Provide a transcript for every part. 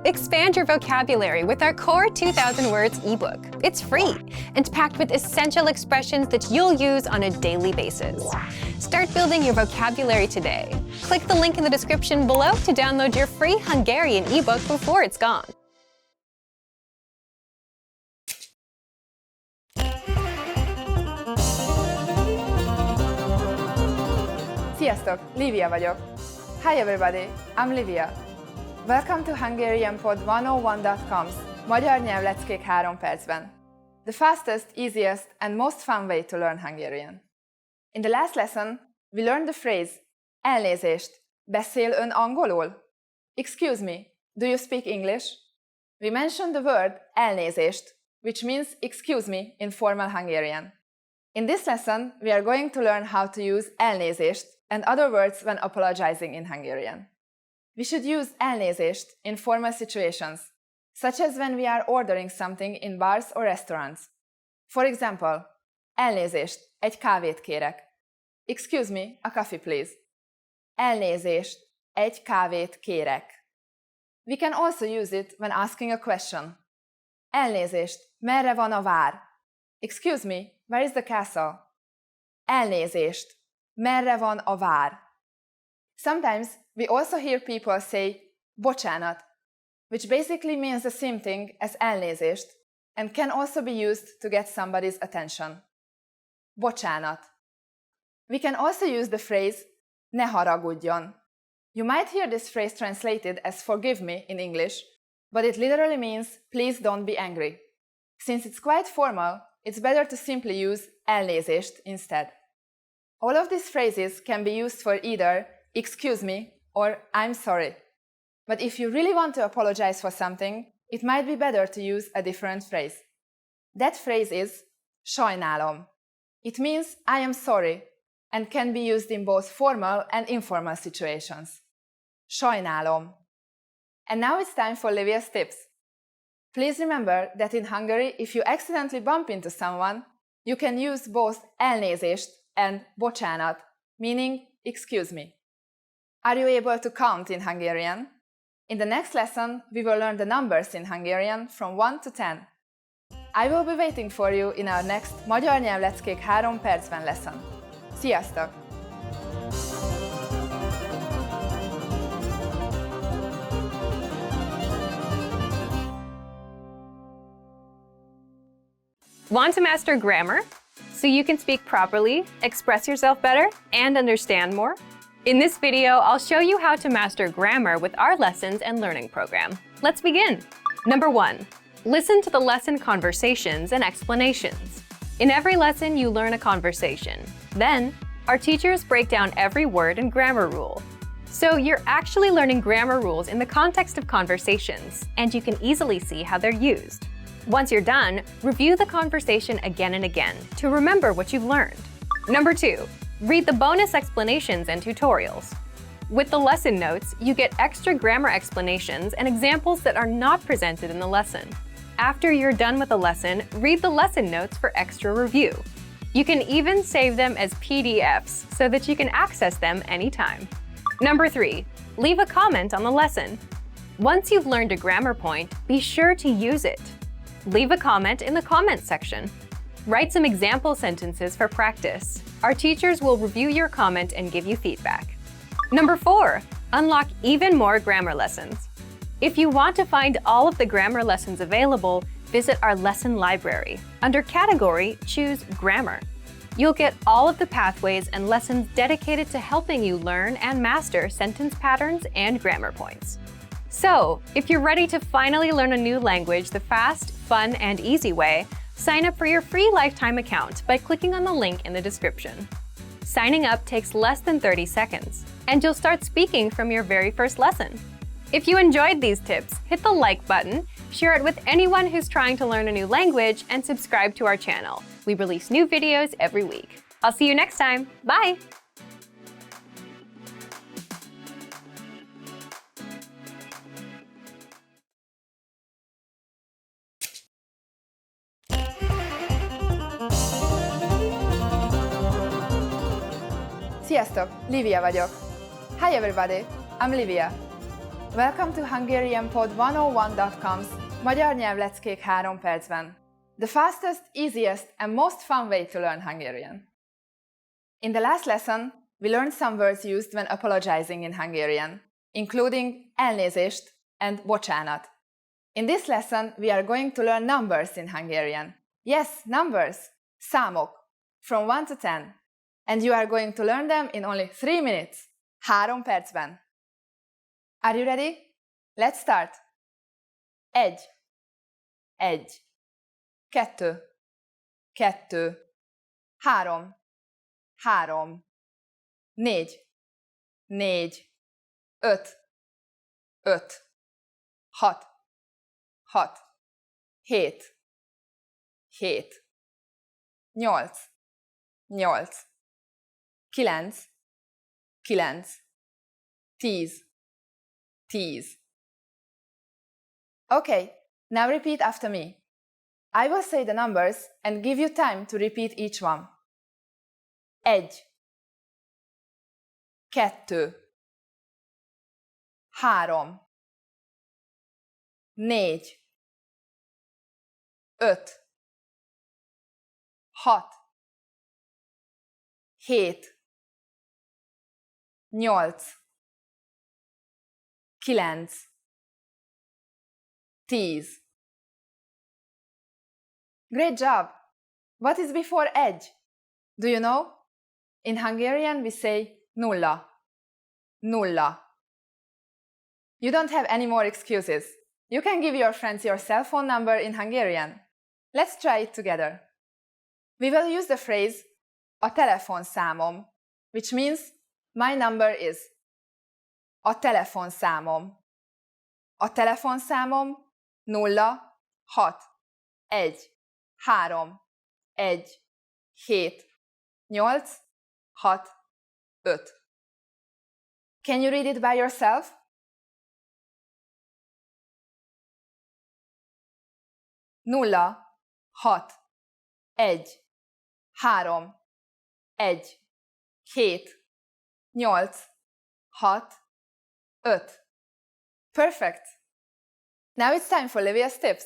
Expand your vocabulary with our Core 2000 Words ebook. It's free and packed with essential expressions that you'll use on a daily basis. Start building your vocabulary today. Click the link in the description below to download your free Hungarian ebook before it's gone. Sziasztok, Lívia vagyok. Hi everybody, I'm Lívia. Welcome to HungarianPod101.com's Magyar nyelvleckék 3 percben. The fastest, easiest and most fun way to learn Hungarian. In the last lesson, we learned the phrase elnézést. Beszél ön angolul? Excuse me, do you speak English? We mentioned the word elnézést, which means excuse me in formal Hungarian. In this lesson, we are going to learn how to use elnézést and other words when apologizing in Hungarian. We should use elnézést in formal situations, such as when we are ordering something in bars or restaurants. For example, elnézést, egy kávét kérek. Excuse me, a coffee please. Elnézést, egy kávét kérek. We can also use it when asking a question. Elnézést, merre van a vár? Excuse me, where is the castle? Elnézést, merre van a vár? Sometimes we also hear people say bocsánat, which basically means the same thing as elnézést and can also be used to get somebody's attention. Bocsánat. We can also use the phrase ne haragudjon. You might hear this phrase translated as forgive me in English, but it literally means please don't be angry. Since it's quite formal, it's better to simply use elnézést instead. All of these phrases can be used for either excuse me or I'm sorry. But if you really want to apologize for something, it might be better to use a different phrase. That phrase is sajnálom. It means I am sorry and can be used in both formal and informal situations. Sajnálom. And now it's time for Lívia's tips. Please remember that in Hungary, if you accidentally bump into someone, you can use both elnézést and bocsánat, meaning excuse me. Are you able to count in Hungarian? In the next lesson, we will learn the numbers in Hungarian from 1 to 10. I will be waiting for you in our next Magyar nyelvleckék 3 percben lesson. Sziasztok! Want to master grammar so you can speak properly, express yourself better, and understand more? In this video, I'll show you how to master grammar with our lessons and learning program. Let's begin. Number 1. Listen to the lesson conversations and explanations. In every lesson, you learn a conversation. Then, our teachers break down every word and grammar rule. So you're actually learning grammar rules in the context of conversations, and you can easily see how they're used. Once you're done, review the conversation again and again to remember what you've learned. Number 2. Read the bonus explanations and tutorials. With the lesson notes, you get extra grammar explanations and examples that are not presented in the lesson. After you're done with the lesson, read the lesson notes for extra review. You can even save them as PDFs so that you can access them anytime. Number 3. Leave a comment on the lesson. Once you've learned a grammar point, be sure to use it. Leave a comment in the comments section. Write some example sentences for practice. Our teachers will review your comment and give you feedback. Number 4. Unlock even more grammar lessons. If you want to find all of the grammar lessons available, visit our lesson library. Under Category, choose Grammar. You'll get all of the pathways and lessons dedicated to helping you learn and master sentence patterns and grammar points. So, if you're ready to finally learn a new language the fast, fun, and easy way, sign up for your free lifetime account by clicking on the link in the description. Signing up takes less than 30 seconds, and you'll start speaking from your very first lesson. If you enjoyed these tips, hit the like button, share it with anyone who's trying to learn a new language, and subscribe to our channel. We release new videos every week. I'll see you next time. Bye! Sziasztok, Lívia vagyok. Hi everybody, I'm Lívia. Welcome to HungarianPod101.com's Magyar nyelvleckék 3 percben. The fastest, easiest and most fun way to learn Hungarian. In the last lesson, we learned some words used when apologizing in Hungarian, including elnézést and bocsánat. In this lesson, we are going to learn numbers in Hungarian. Yes, numbers, számok, from 1 to 10. And you are going to learn them in only 3 minutes, 3 percben. Are you ready? Let's start. 1, 1, 2, 2, 3, 3, 4, 4, 5, 5, 6, 6, 7, 7, 8, 8, 9, 9, 10, 10. Okay, now repeat after me. I will say the numbers and give you time to repeat each one. 1, 2, 3, 4, 5, 6, 7, 8, 9, 10. Great job! What is before edge? Do you know? In Hungarian we say nulla. Nulla. You don't have any more excuses. You can give your friends your cell phone number in Hungarian. Let's try it together. We will use the phrase a telefonszámom, which means my number is. A telefonszámom. A telefonszámom 0 6 1 3 1 7 8 6 5. Can you read it by yourself? Nulla 6 1 3 1 7 8 6 5. Perfect! Now it's time for Livia's tips.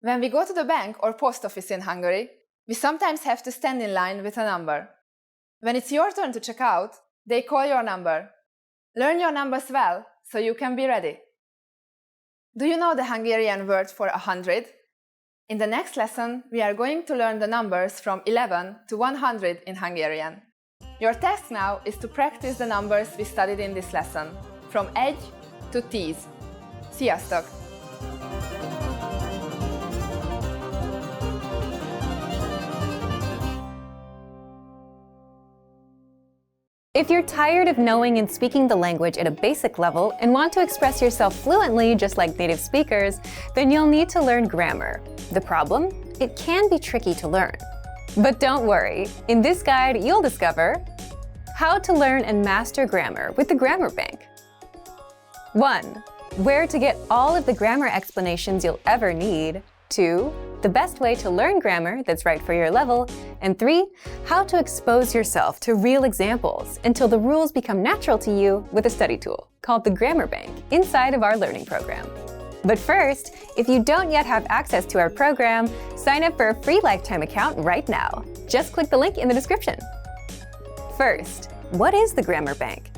When we go to the bank or post office in Hungary, we sometimes have to stand in line with a number. When it's your turn to check out, they call your number. Learn your numbers well so you can be ready. Do you know the Hungarian word for 100? In the next lesson, we are going to learn the numbers from 11 to 100 in Hungarian. Your task now is to practice the numbers we studied in this lesson, from 1 to 10. Sziasztok! If you're tired of knowing and speaking the language at a basic level and want to express yourself fluently just like native speakers, then you'll need to learn grammar. The problem? It can be tricky to learn. But don't worry, in this guide you'll discover how to learn and master grammar with the Grammar Bank. 1. Where to get all of the grammar explanations you'll ever need. 2. The best way to learn grammar that's right for your level. And 3. How to expose yourself to real examples until the rules become natural to you with a study tool called the Grammar Bank inside of our learning program. But first, if you don't yet have access to our program, sign up for a free lifetime account right now. Just click the link in the description. First, what is the Grammar Bank?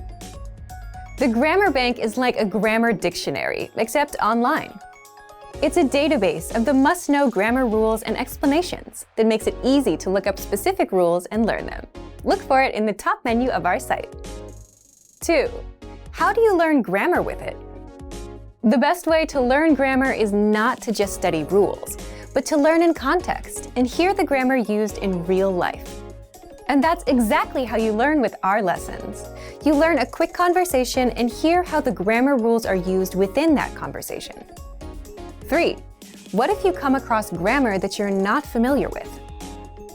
The Grammar Bank is like a grammar dictionary, except online. It's a database of the must-know grammar rules and explanations that makes it easy to look up specific rules and learn them. Look for it in the top menu of our site. 2. How do you learn grammar with it? The best way to learn grammar is not to just study rules, but to learn in context and hear the grammar used in real life. And that's exactly how you learn with our lessons. You learn a quick conversation and hear how the grammar rules are used within that conversation. 3. What if you come across grammar that you're not familiar with?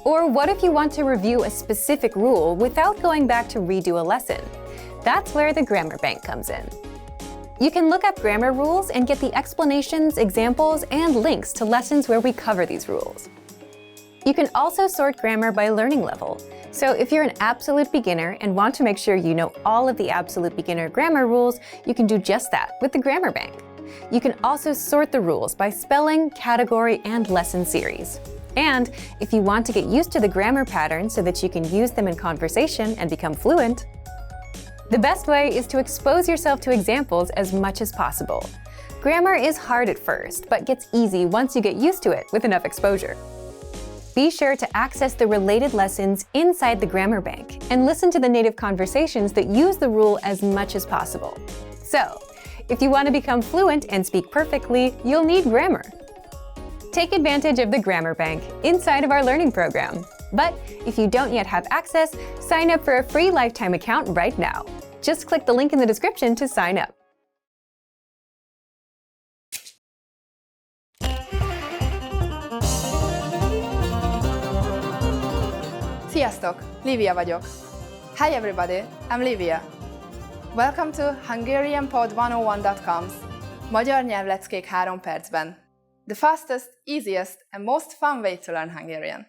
Or what if you want to review a specific rule without going back to redo a lesson? That's where the Grammar Bank comes in. You can look up grammar rules and get the explanations, examples, and links to lessons where we cover these rules. You can also sort grammar by learning level. So if you're an absolute beginner and want to make sure you know all of the absolute beginner grammar rules, you can do just that with the Grammar Bank. You can also sort the rules by spelling, category, and lesson series. And if you want to get used to the grammar patterns so that you can use them in conversation and become fluent, the best way is to expose yourself to examples as much as possible. Grammar is hard at first, but gets easy once you get used to it with enough exposure. Be sure to access the related lessons inside the Grammar Bank and listen to the native conversations that use the rule as much as possible. So, if you want to become fluent and speak perfectly, you'll need grammar. Take advantage of the Grammar Bank inside of our learning program. But if you don't yet have access, sign up for a free lifetime account right now. Just click the link in the description to sign up. Sziasztok! Lívia vagyok. Hi everybody, I'm Lívia. Welcome to HungarianPod101.com's Magyar nyelvleckék 3 percben. The fastest, easiest and most fun way to learn Hungarian.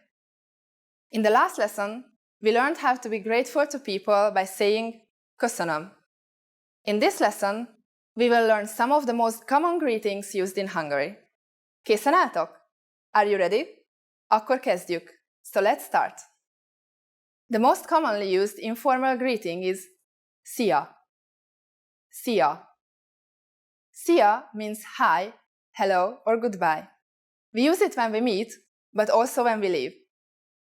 In the last lesson, we learned how to be grateful to people by saying köszönöm. In this lesson, we will learn some of the most common greetings used in Hungary. Készen álltok? Are you ready? Akkor kezdjük. So let's start. The most commonly used informal greeting is szia. Szia. Szia means hi, hello, or goodbye. We use it when we meet, but also when we leave.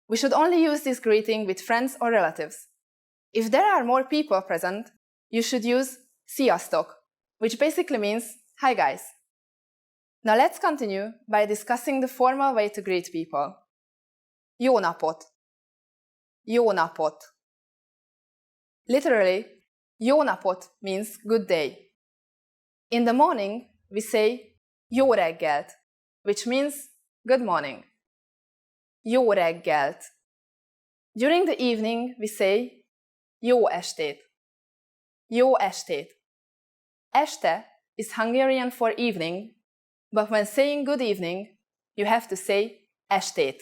We should only use this greeting with friends or relatives. If there are more people present, you should use sziasztok, which basically means hi guys. Now let's continue by discussing the formal way to greet people. Jó napot. Jó napot. Literally, jó napot means good day. In the morning, we say jó reggelt, which means good morning. Jó reggelt. During the evening, we say jó estét. Jó estét. Este is Hungarian for evening, but when saying good evening, you have to say estét.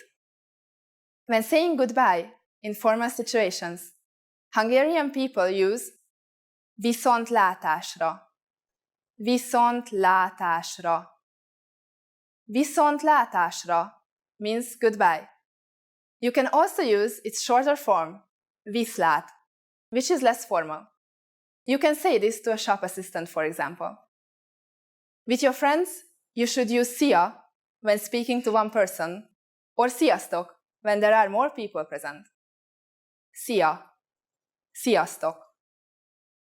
When saying goodbye in formal situations, Hungarian people use viszontlátásra. Viszontlátásra. Viszontlátásra means goodbye. You can also use its shorter form, viszlát, which is less formal. You can say this to a shop assistant, for example. With your friends, you should use szia when speaking to one person, or sziasztok when there are more people present. Szia. Sziasztok.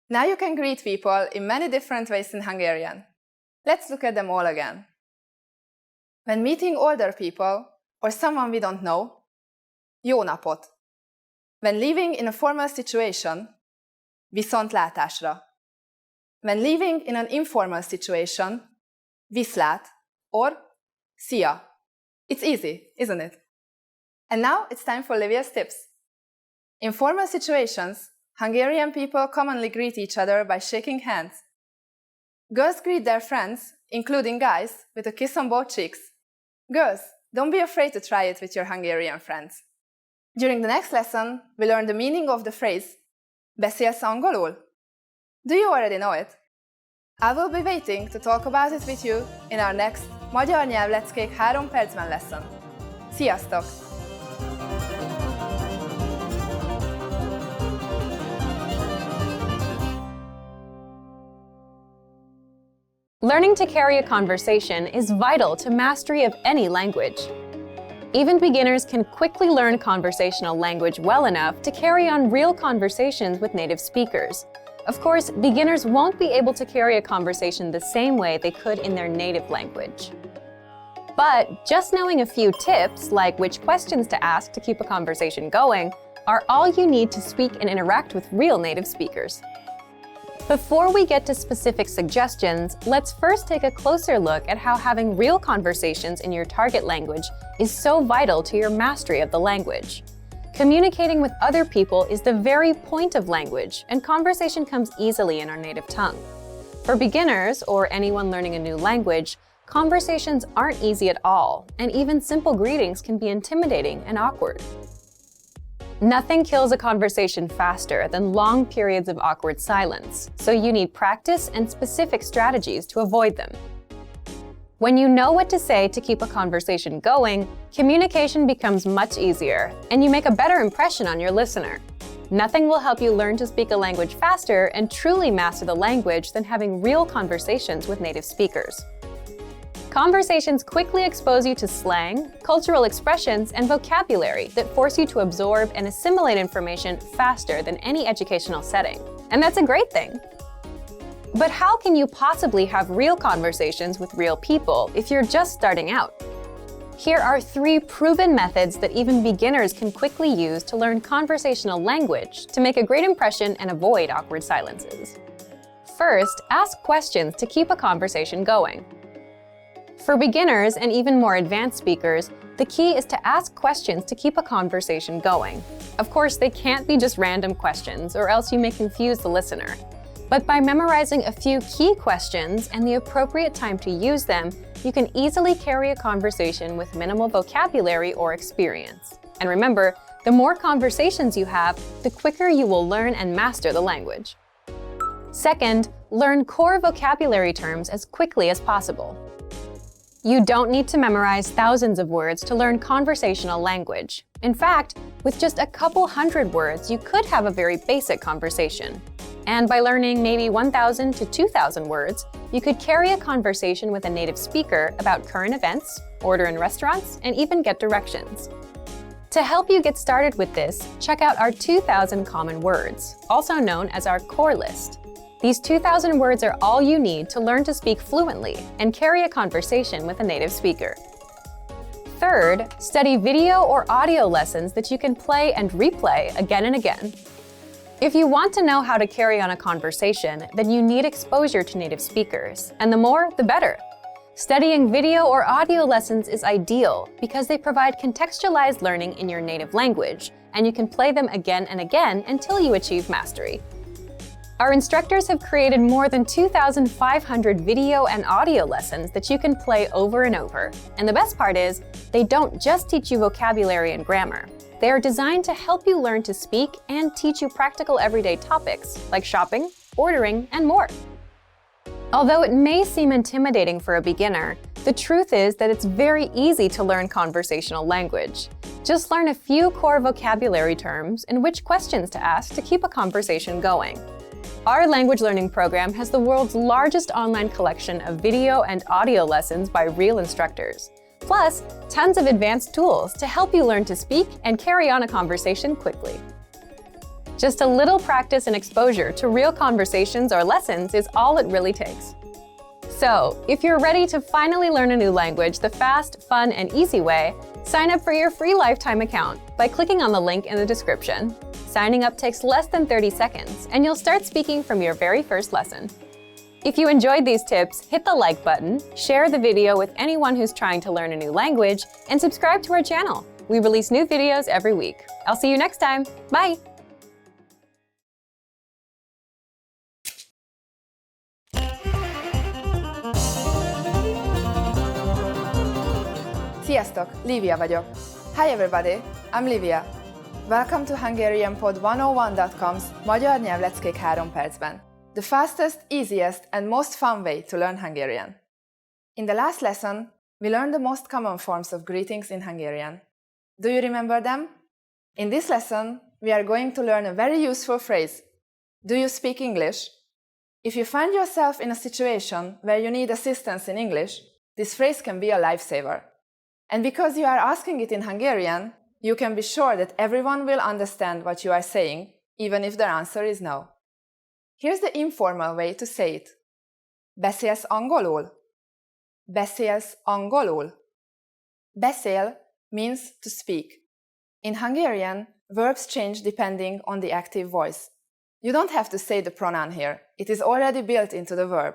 Now you can greet people in many different ways in Hungarian. Let's look at them all again. When meeting older people or someone we don't know, jó napot. When living in a formal situation, viszontlátásra. When living in an informal situation, viszlát or szia. It's easy, isn't it? And now it's time for Livia's tips. In formal situations, Hungarian people commonly greet each other by shaking hands. Girls greet their friends, including guys, with a kiss on both cheeks. Girls, don't be afraid to try it with your Hungarian friends. During the next lesson, we learn the meaning of the phrase beszélsz angolul? Do you already know it? I will be waiting to talk about it with you in our next Magyar nyelvleckék 3 percben lesson. Sziasztok! Learning to carry a conversation is vital to mastery of any language. Even beginners can quickly learn conversational language well enough to carry on real conversations with native speakers. Of course, beginners won't be able to carry a conversation the same way they could in their native language. But just knowing a few tips, like which questions to ask to keep a conversation going, are all you need to speak and interact with real native speakers. Before we get to specific suggestions, let's first take a closer look at how having real conversations in your target language is so vital to your mastery of the language. Communicating with other people is the very point of language, and conversation comes easily in our native tongue. For beginners or anyone learning a new language, Conversations aren't easy at all, and even simple greetings can be intimidating and awkward. Nothing kills a conversation faster than long periods of awkward silence, so you need practice and specific strategies to avoid them. When you know what to say to keep a conversation going, communication becomes much easier, and you make a better impression on your listener. Nothing will help you learn to speak a language faster and truly master the language than having real conversations with native speakers. Conversations quickly expose you to slang, cultural expressions, and vocabulary that force you to absorb and assimilate information faster than any educational setting. And that's a great thing. But how can you possibly have real conversations with real people if you're just starting out? Here are 3 proven methods that even beginners can quickly use to learn conversational language to make a great impression and avoid awkward silences. First, ask questions to keep a conversation going. For beginners and even more advanced speakers, the key is to ask questions to keep a conversation going. Of course, they can't be just random questions, or else you may confuse the listener. But by memorizing a few key questions and the appropriate time to use them, you can easily carry a conversation with minimal vocabulary or experience. And remember, the more conversations you have, the quicker you will learn and master the language. Second, learn core vocabulary terms as quickly as possible. You don't need to memorize thousands of words to learn conversational language. In fact, with just a couple hundred words, you could have a very basic conversation. And by learning maybe 1,000 to 2,000 words, you could carry a conversation with a native speaker about current events, order in restaurants, and even get directions. To help you get started with this, check out our 2,000 common words, also known as our core list. These 2,000 words are all you need to learn to speak fluently and carry a conversation with a native speaker. Third, study video or audio lessons that you can play and replay again and again. If you want to know how to carry on a conversation, then you need exposure to native speakers, and the more, the better. Studying video or audio lessons is ideal because they provide contextualized learning in your native language, and you can play them again and again until you achieve mastery. Our instructors have created more than 2,500 video and audio lessons that you can play over and over. And the best part is, they don't just teach you vocabulary and grammar. They are designed to help you learn to speak and teach you practical everyday topics like shopping, ordering, and more. Although it may seem intimidating for a beginner, the truth is that it's very easy to learn conversational language. Just learn a few core vocabulary terms and which questions to ask to keep a conversation going. Our language learning program has the world's largest online collection of video and audio lessons by real instructors, plus tons of advanced tools to help you learn to speak and carry on a conversation quickly. Just a little practice and exposure to real conversations or lessons is all it really takes. So, if you're ready to finally learn a new language the fast, fun, and easy way, sign up for your free lifetime account by clicking on the link in the description. Signing up takes less than 30 seconds, and you'll start speaking from your very first lesson. If you enjoyed these tips, hit the like button, share the video with anyone who's trying to learn a new language, and subscribe to our channel. We release new videos every week. I'll see you next time. Bye! Sziasztok, Lívia vagyok. Hi everybody, I'm Lívia. Welcome to HungarianPod101.com's Magyar nyelvleckék 3 percben. The fastest, easiest, and most fun way to learn Hungarian. In the last lesson, we learned the most common forms of greetings in Hungarian. Do you remember them? In this lesson, we are going to learn a very useful phrase. Do you speak English? If you find yourself in a situation where you need assistance in English, this phrase can be a lifesaver. And because you are asking it in Hungarian, you can be sure that everyone will understand what you are saying, even if their answer is no. Here's the informal way to say it. Beszélsz angolul? Beszélsz angolul? Beszél means to speak. In Hungarian, verbs change depending on the active voice. You don't have to say the pronoun here. It is already built into the verb.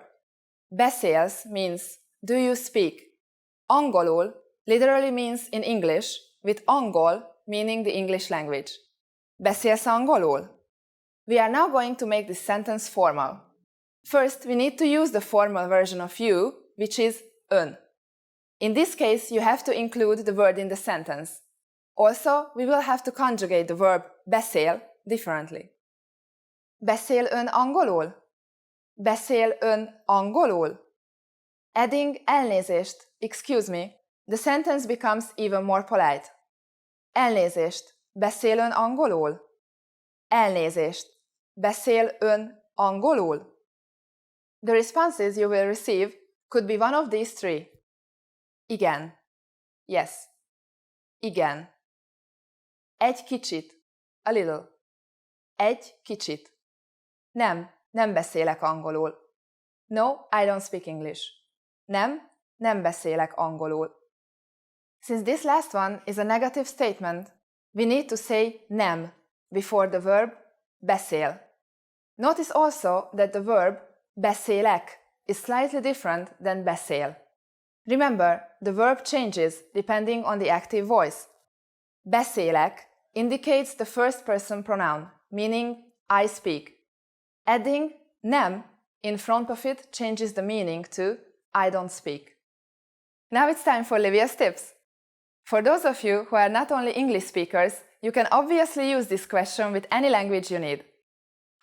Beszélsz means do you speak. Angolul literally means in English, with angol meaning the English language. Beszélsz angolul? We are now going to make this sentence formal. First, we need to use the formal version of you, which is ön. In this case, you have to include the word in the sentence. Also, we will have to conjugate the verb beszél differently. Beszél ön angolul? Beszél ön angolul? Adding elnézést, excuse me, the sentence becomes even more polite. Elnézést, beszél ön angolul? Elnézést, beszél ön angolul? The responses you will receive could be one of these three. Igen. Yes. Igen. Egy kicsit. A little. Egy kicsit. Nem beszélek angolul. No, I don't speak English. Nem beszélek angolul. Since this last one is a negative statement, we need to say nem before the verb beszél. Notice also that the verb beszélek is slightly different than beszél. Remember, the verb changes depending on the active voice. Beszélek indicates the first person pronoun, meaning I speak. Adding nem in front of it changes the meaning to I don't speak. Now it's time for Livia's tips. For those of you who are not only English speakers, you can obviously use this question with any language you need.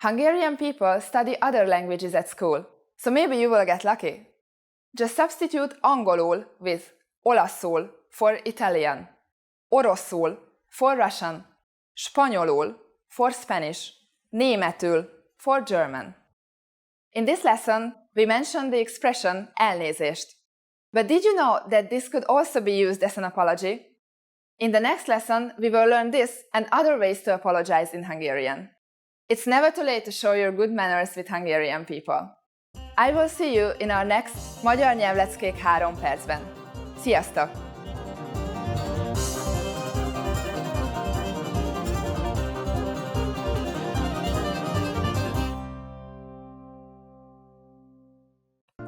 Hungarian people study other languages at school, so maybe you will get lucky. Just substitute angolul with olaszul for Italian, oroszul for Russian, spanyolul for Spanish, németül for German. In this lesson, we mentioned the expression elnézést. But did you know that this could also be used as an apology? In the next lesson, we will learn this and other ways to apologize in Hungarian. It's never too late to show your good manners with Hungarian people. I will see you in our next Magyar Nyelvleckék 3 percben. Sziasztok!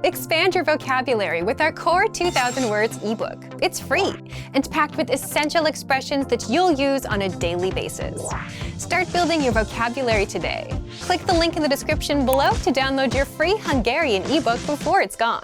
Expand your vocabulary with our Core 2000 Words ebook. It's free and packed with essential expressions that you'll use on a daily basis. Start building your vocabulary today. Click the link in the description below to download your free Hungarian ebook before it's gone.